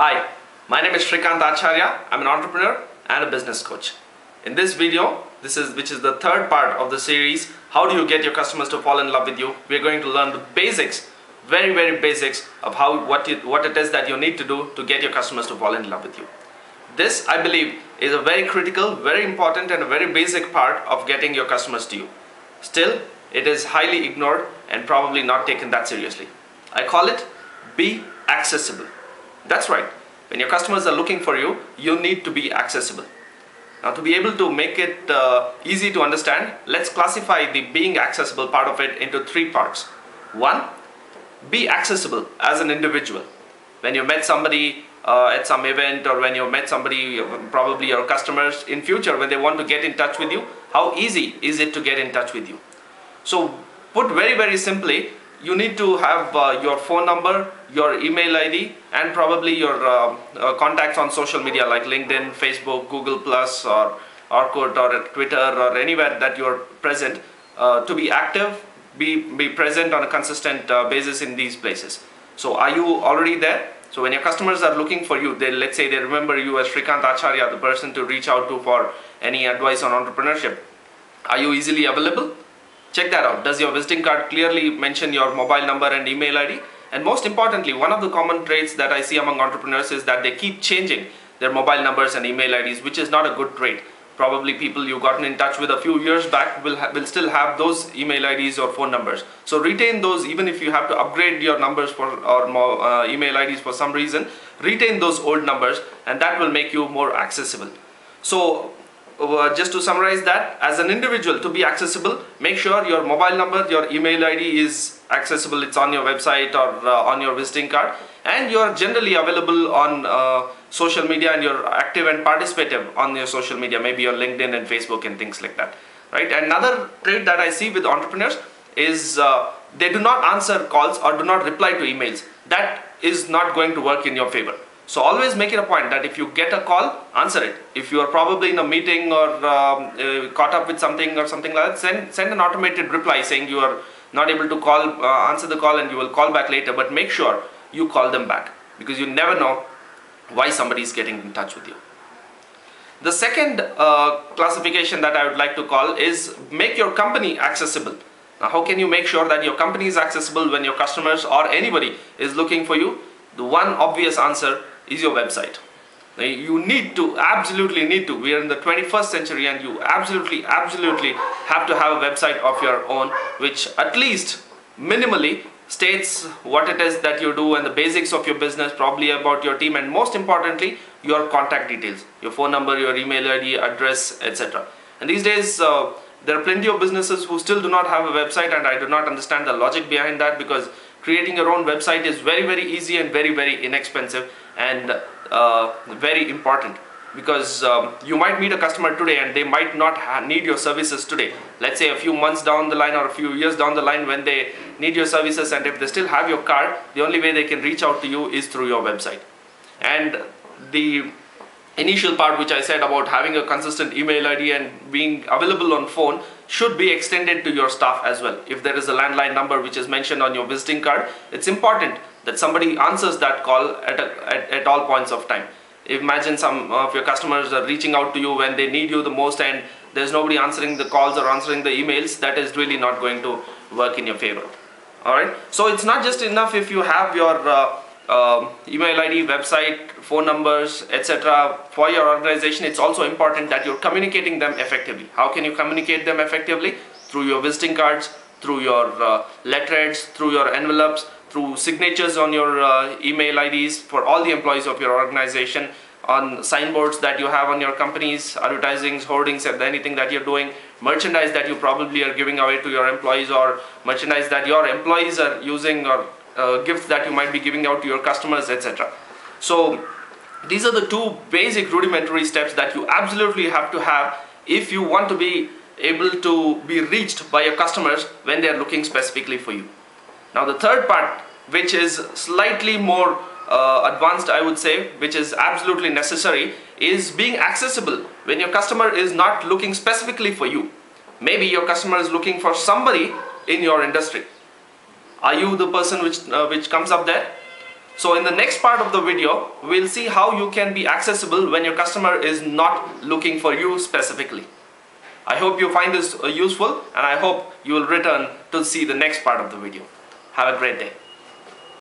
Hi, my name is Srikanth. I'm an entrepreneur and a business coach. In this video, which is the third part of the series, how do you get your customers to fall in love with you? We're going to learn the basics, very basics of what it is that you need to do to get your customers to fall in love with you. This, I believe, is a very critical, very important and a very basic part of getting your customers to you. Still, it is highly ignored and probably not taken that seriously. I call it be accessible. That's right. When your customers are looking for you, you need to be accessible. Now, to be able to make it easy to understand, let's classify the being accessible part of it into three parts. One, be accessible as an individual. When you met somebody at some event, or when you met somebody, probably your customers in future, when they want to get in touch with you, how easy is it to get in touch with you? So, put very simply, you need to have your phone number, your email ID, and probably your contacts on social media like LinkedIn, Facebook, Google+, or Orkut, or Twitter, or anywhere that you're present, to be active, be present on a consistent basis in these places. So are you already there? So when your customers are looking for you, let's say they remember you as Srikanth Acharya, the person to reach out to for any advice on entrepreneurship. Are you easily available? Check that out. Does your visiting card clearly mention your mobile number and email ID? And most importantly, one of the common traits that I see among entrepreneurs is that they keep changing their mobile numbers and email IDs, which is not a good trait. Probably people you've gotten in touch with a few years back will still have those email IDs or phone numbers. So retain those, even if you have to upgrade your numbers or email IDs for some reason, retain those old numbers, and that will make you more accessible. So just to summarize that, as an individual, to be accessible, make sure your mobile number, your email ID is accessible. It's on your website or on your visiting card, and you're generally available on social media, and you're active and participative on your social media, maybe on LinkedIn and Facebook and things like that. Right? Another trait that I see with entrepreneurs is they do not answer calls or do not reply to emails. That is not going to work in your favor. So always make it a point that if you get a call, answer it. If you are probably in a meeting or caught up with something or something like that, send an automated reply saying you are not able to answer the call and you will call back later, but make sure you call them back, because you never know why somebody is getting in touch with you. The second classification that I would like to call is make your company accessible. Now, how can you make sure that your company is accessible when your customers or anybody is looking for you? The one obvious answer is your website. Now, you absolutely need to. We are in the 21st century, and you absolutely have to have a website of your own, which at least minimally states what it is that you do and the basics of your business, probably about your team, and most importantly, your contact details, your phone number, your email ID, address, etc. And these days, there are plenty of businesses who still do not have a website, and I do not understand the logic behind that, because creating your own website is very easy and very inexpensive and very important, because you might meet a customer today and they might not need your services today. Let's say a few months down the line or a few years down the line, when they need your services, and if they still have your card, the only way they can reach out to you is through your website. And the initial part which I said about having a consistent email ID and being available on phone should be extended to your staff as well. If there is a landline number which is mentioned on your visiting card, it's important that somebody answers that call at all points of time. Imagine some of your customers are reaching out to you when they need you the most, and there's nobody answering the calls or answering the emails. That is really not going to work in your favor. Alright, so it's not just enough if you have your email ID, website, phone numbers, etc. for your organization. It's also important that you're communicating them effectively. How can you communicate them effectively? Through your visiting cards, through your letterheads, through your envelopes, through signatures on your email IDs for all the employees of your organization, on signboards that you have on your companies, advertisings, hoardings, and anything that you're doing, merchandise that you probably are giving away to your employees, or merchandise that your employees are using, or gifts that you might be giving out to your customers, etc. So these are the two basic rudimentary steps that you absolutely have to have if you want to be able to be reached by your customers when they are looking specifically for you. Now, the third part, which is slightly more advanced, I would say, which is absolutely necessary, is being accessible when your customer is not looking specifically for you. Maybe your customer is looking for somebody in your industry. Are you the person which comes up there? So in the next part of the video, we'll see how you can be accessible when your customer is not looking for you specifically. I hope you find this useful, and I hope you will return to see the next part of the video. Have a great day.